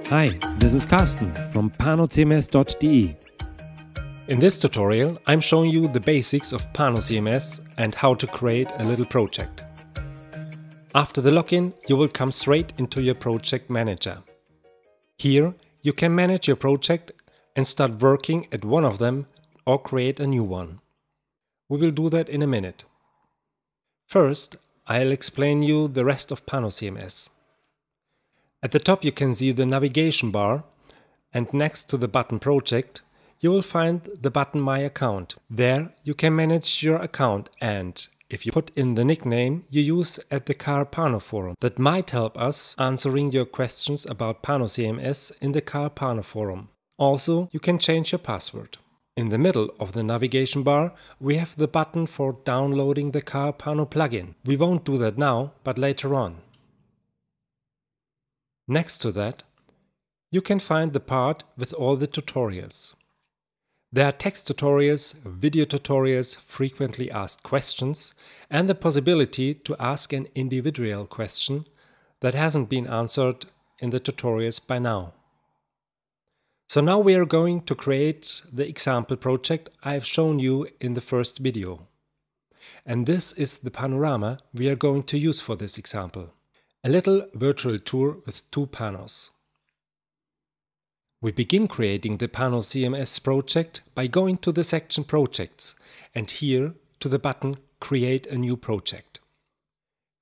Hi, this is Carsten from panocms.de. In this tutorial I'm showing you the basics of PanoCMS and how to create a little project. After the login you will come straight into your project manager. Here you can manage your project and start working at one of them or create a new one. We will do that in a minute. First, I'll explain you the rest of PanoCMS. At the top you can see the navigation bar, and next to the button Project you will find the button My Account. There you can manage your account, and if you put in the nickname you use at the krpano forum, that might help us answering your questions about PanoCMS in the krpano forum. Also, you can change your password. In the middle of the navigation bar we have the button for downloading the krpano plugin. We won't do that now, but later on. Next to that, you can find the part with all the tutorials. There are text tutorials, video tutorials, frequently asked questions, and the possibility to ask an individual question that hasn't been answered in the tutorials by now. So now we are going to create the example project I've shown you in the first video. And this is the panorama we are going to use for this example. A little virtual tour with two panos. We begin creating the PanoCMS project by going to the section Projects and here to the button Create a new project.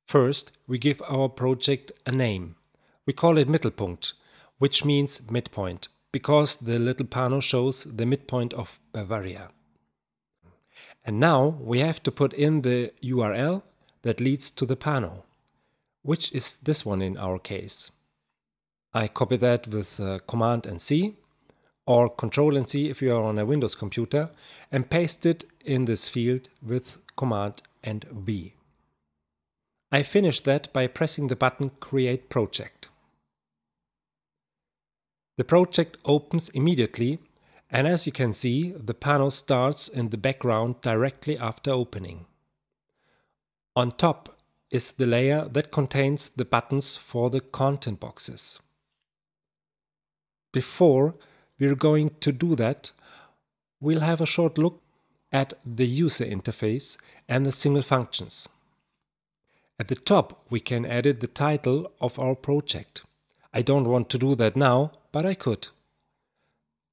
First, we give our project a name. We call it Mittelpunkt, which means midpoint, because the little pano shows the midpoint of Bavaria. And now we have to put in the URL that leads to the pano, which is this one in our case. I copy that with Command and C or Control and C if you are on a Windows computer, and paste it in this field with Command and V. I finish that by pressing the button Create Project. The project opens immediately, and as you can see, the pano starts in the background directly after opening. On top is the layer that contains the buttons for the content boxes. Before we're going to do that, we'll have a short look at the user interface and the single functions. At the top we can edit the title of our project. I don't want to do that now, but I could.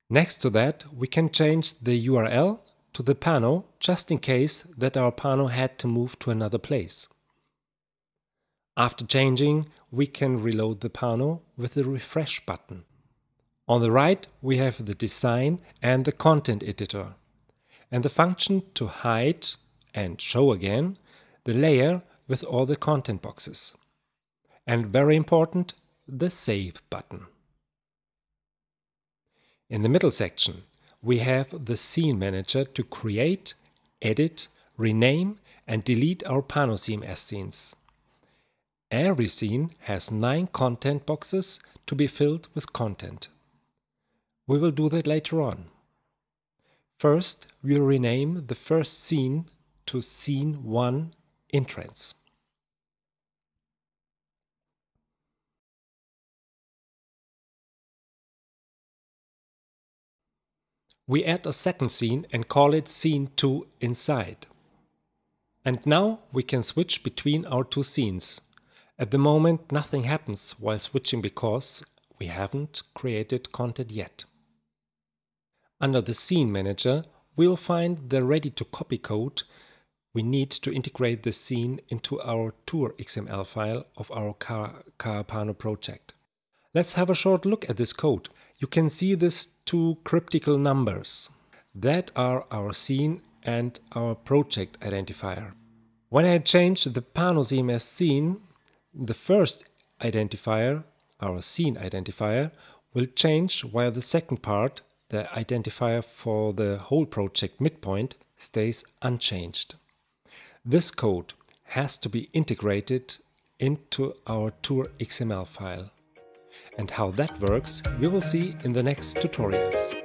Next to that we can change the URL to the pano just in case that our pano had to move to another place. After changing, we can reload the pano with the refresh button. On the right we have the design and the content editor, and the function to hide and show again the layer with all the content boxes. And very important, the save button. In the middle section we have the scene manager to create, edit, rename and delete our PanoCMS scenes. Every scene has 9 content boxes to be filled with content. We will do that later on. First, we'll rename the first scene to Scene 1 Entrance. We add a second scene and call it Scene 2 Inside. And now we can switch between our two scenes. At the moment nothing happens while switching because we haven't created content yet. Under the Scene Manager we will find the ready-to-copy code we need to integrate the scene into our tour XML file of our krpano project. Let's have a short look at this code. You can see these two cryptical numbers. That are our scene and our project identifier. When I change the PanoCMS scene, the first identifier, our scene identifier, will change while the second part, the identifier for the whole project midpoint, stays unchanged. This code has to be integrated into our tour XML file. And how that works we will see in the next tutorials.